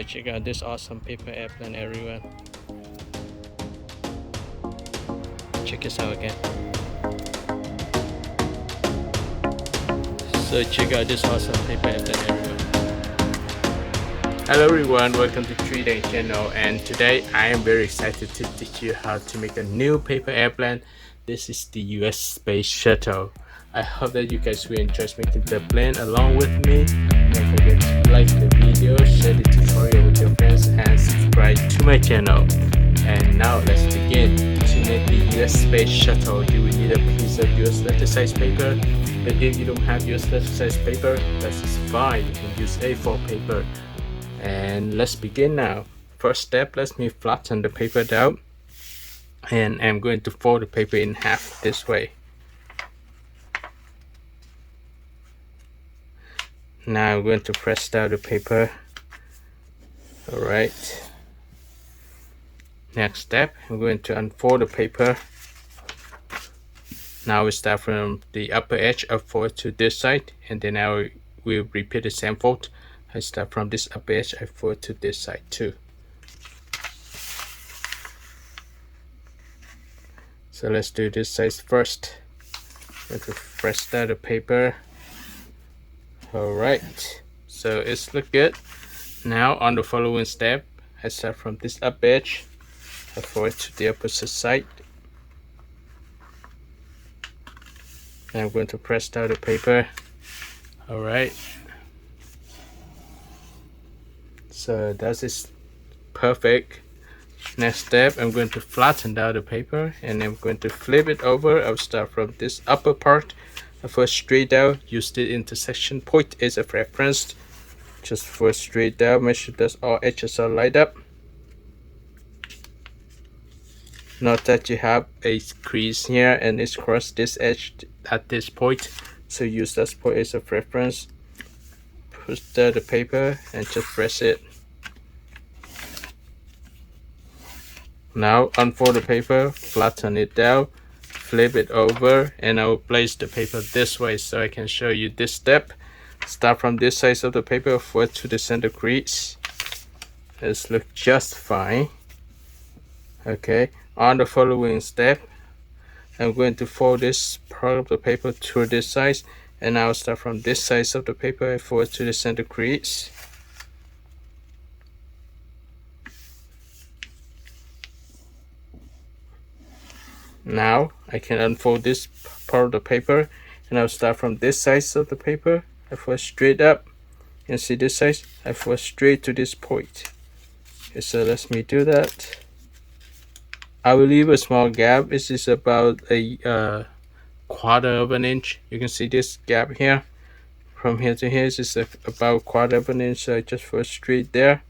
check out this awesome paper airplane, everyone. Check this out again. So check out this awesome paper airplane, everyone. Hello everyone, welcome to TriKdanG channel, and today I am very excited to teach you how to make a new paper airplane. This is the US Space Shuttle. I hope that you guys will enjoy making the plane along with me. Don't forget to like the video, share the tutorial with your friends, and subscribe to my channel. And now let's begin. To make the US Space Shuttle, you will need a piece of US letter size paper. But if you don't have US letter size paper, that's fine. You can use A4 paper. And let's begin now. First step, let me flatten the paper down, and I'm going to fold the paper in half this way. Now I'm going to press down the paper. Alright. Next step, I'm going to unfold the paper. Now we start from the upper edge upward to this side, and then I will repeat the same fold. I start from this upper edge upward to this side too. So let's do this side first. I'm going to press down the paper. Alright, so it's look good. Now on the following step, I start from this upper edge upward to the opposite side. And I'm going to press down the paper. Alright. So that is perfect. Next step, I'm going to flatten down the paper, and I'm going to flip it over. I'll start from this upper part. First straight down, use the intersection point as a reference. Just first straight down, make sure that all edges are lined up. Note that you have a crease here and it's crossed this edge at this point. So use that point as a reference. Push down the paper and just press it. Now unfold the paper, flatten it down, flip it over, and I will place the paper this way so I can show you this step. Start from this side of the paper forward to the center crease. This looks just fine. Okay, on the following step, I'm going to fold this part of the paper to this side, and I'll start from this side of the paper and forward to the center crease. Now I can unfold this part of the paper, and I'll start from this side of the paper. I fold straight up, and see this side. I fold straight to this point. Okay, so let me do that. I will leave a small gap. This is about a quarter of an inch. You can see this gap here. From here to here is about quarter of an inch. So I just fold straight there,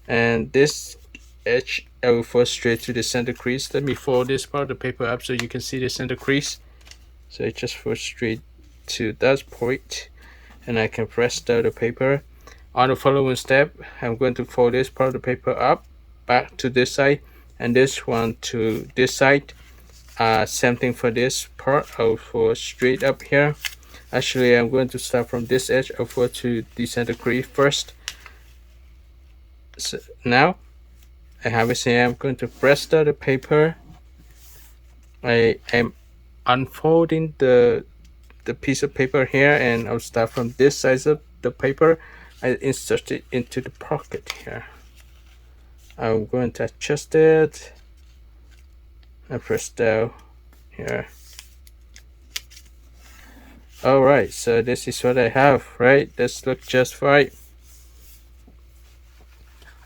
and this edge I will fold straight to the center crease. Let me fold this part of the paper up so you can see the center crease. So I just fold straight to that point, and I can press down the paper. On the following step, I'm going to fold this part of the paper up, back to this side, and this one to this side. Same thing for this part. I'll fold straight up here. Actually, I'm going to start from this edge over to the center crease first. So now I have it here. I'm going to press down the paper. I am unfolding the piece of paper here, and I'll start from this side of the paper. I insert it into the pocket here. I'm going to adjust it. I press down here. Alright, so this is what I have, right? This looks just fine.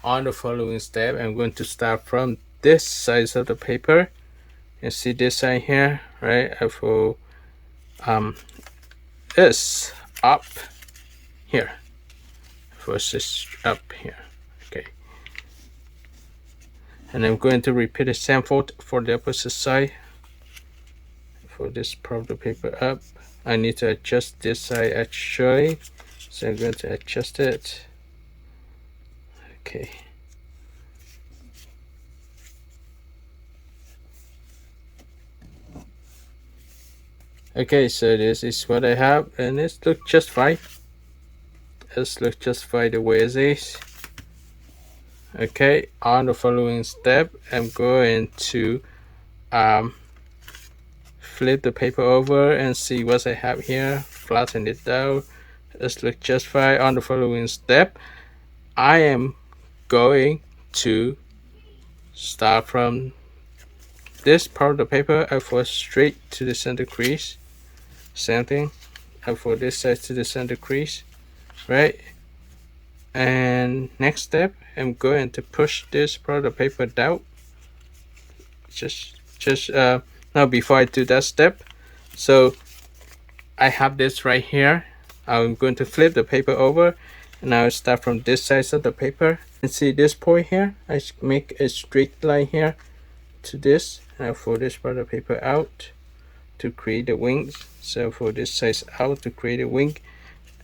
On the following step, I'm going to start from this side of the paper. You see this side here, right? I will this up here. First is up here. Okay. And I'm going to repeat the same fold for the opposite side. For this part of the paper up, I need to adjust this side actually. So I'm going to adjust it. Okay. Okay, so this is what I have, and it looks just fine. It looks just fine the way it is. Okay, on the following step, I'm going to flip the paper over and see what I have here. Flatten it down. It looks just fine. On the following step, I am going to start from this part of the paper. I fold straight to the center crease. Same thing. I fold this side to the center crease, right? And next step, I'm going to push this part of the paper down. Just now before I do that step, so I have this right here. I'm going to flip the paper over, and I'll start from this side of the paper. And see this point here? I make a straight line here to this, and I'll fold this part of the paper out to create the wings. So fold this side out to create a wing,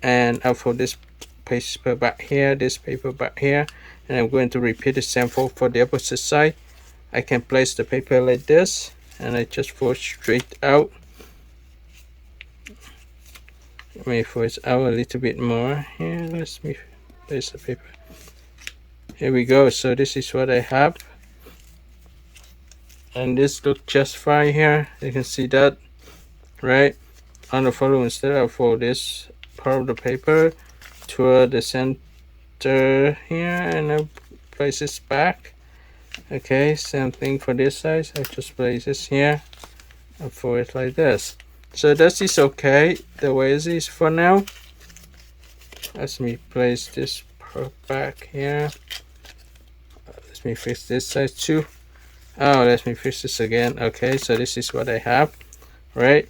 and I'll fold this paper back here, this paper back here, and I'm going to repeat the same fold for the opposite side. I can place the paper like this, and I just fold straight out. Let me fold it out a little bit more here. Let me place the paper. Here we go. So this is what I have, and this looks just fine here. You can see that, right? On the following step, I'll fold this part of the paper toward the center here, and I'll place this back. Okay, same thing for this side. I just place this here and fold it like this. So that is okay the way it is for now. Let me place this part back here. Let me fix this side too. Oh, let me fix this again. Okay, so this is what I have, right?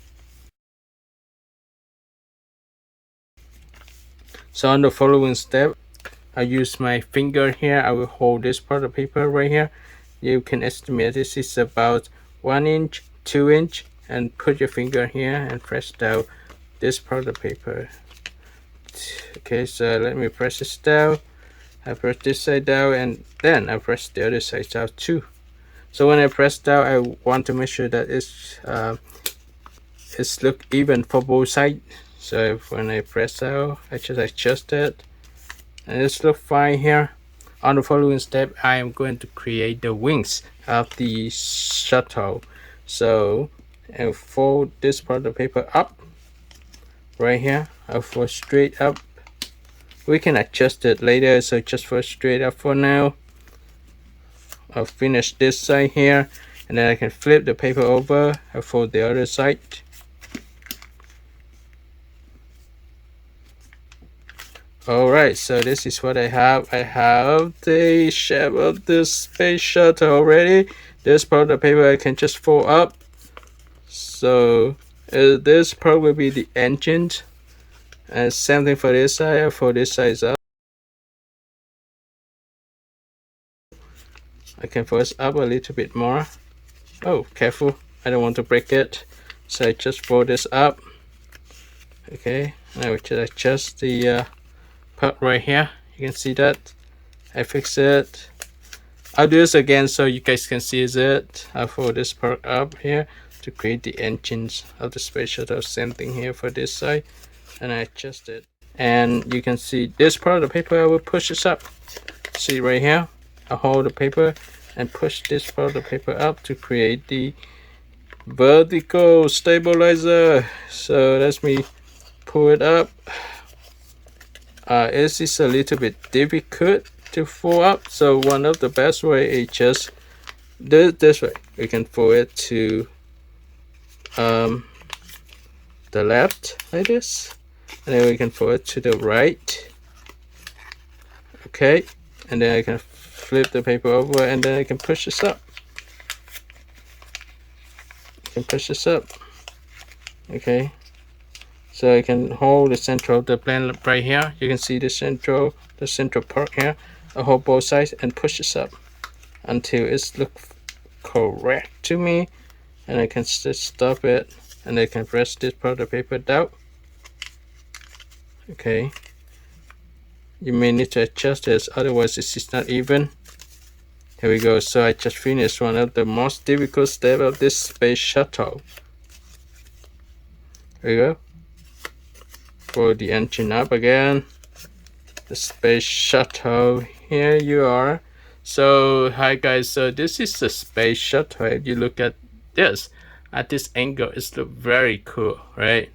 So on the following step, I use my finger here. I will hold this part of paper right here. You can estimate this is about 1 inch, 2 inch, and put your finger here and press down this part of paper. Okay, so let me press this down. I press this side down, and then I press the other side down too. So when I press down, I want to make sure that it's look even for both sides. So when I press down, I just adjust it, and it's look fine here. On the following step, I am going to create the wings of the shuttle. So I'll fold this part of the paper up right here. I'll fold straight up. We can adjust it later, so just fold straight up for now. I'll finish this side here, and then I can flip the paper over. I'll fold the other side. Alright, so this is what I have. I have the shape of the space shuttle already. This part of the paper I can just fold up. So this part will be the engine. And same thing for this side. I fold this side up. I can fold this up a little bit more. Oh, careful. I don't want to break it. So I just fold this up. Okay, now we just adjust the part right here. You can see that I fix it. I'll do this again so you guys can see it. I'll fold this part up here to create the engines of the space shuttle. Same thing here for this side, and I adjust it, and you can see this part of the paper. I will push this up. See right here, I hold the paper and push this part of the paper up to create the vertical stabilizer. So let me pull it up. It is a little bit difficult to fold up, so one of the best way is just this way. We can fold it to the left like this, and then we can fold it to the right. Okay, and then I can flip the paper over, and then I can push this up. Okay, so I can hold the center of the plane right here. You can see the central part here. I hold both sides and push this up until it's look correct to me, and I can just stop it, and I can press this part of the paper down. Okay, you may need to adjust this, otherwise it's just not even. Here we go. So I just finished one of the most difficult steps of this space shuttle. There we go. Pull the engine up again. The space shuttle, here you are. So hi guys, so this is the space shuttle. If you look at this angle, it's look very cool, right?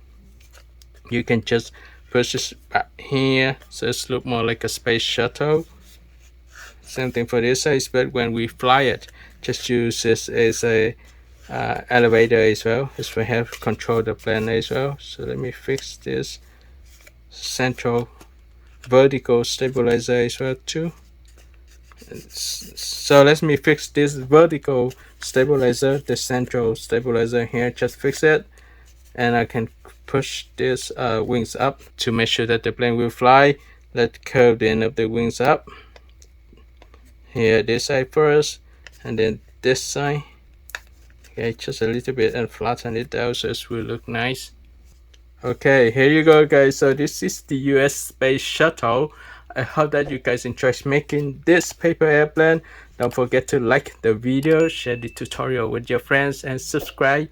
You can just push this back here, so it's look more like a space shuttle. Same thing for this size, but when we fly it, just use this as a elevator as well, as we have control the plane as well. So let me fix this central vertical stabilizer as well too. So let me fix this vertical stabilizer, the central stabilizer here, just fix it, and I can push this wings up to make sure that the plane will fly. Let's curve the end of the wings up here, this side first, and then this side. Okay, just a little bit, and flatten it down so it will look nice. Okay, here you go guys. So this is the US Space Shuttle. I hope that you guys enjoyed making this paper airplane. Don't forget to like the video, share the tutorial with your friends, and subscribe.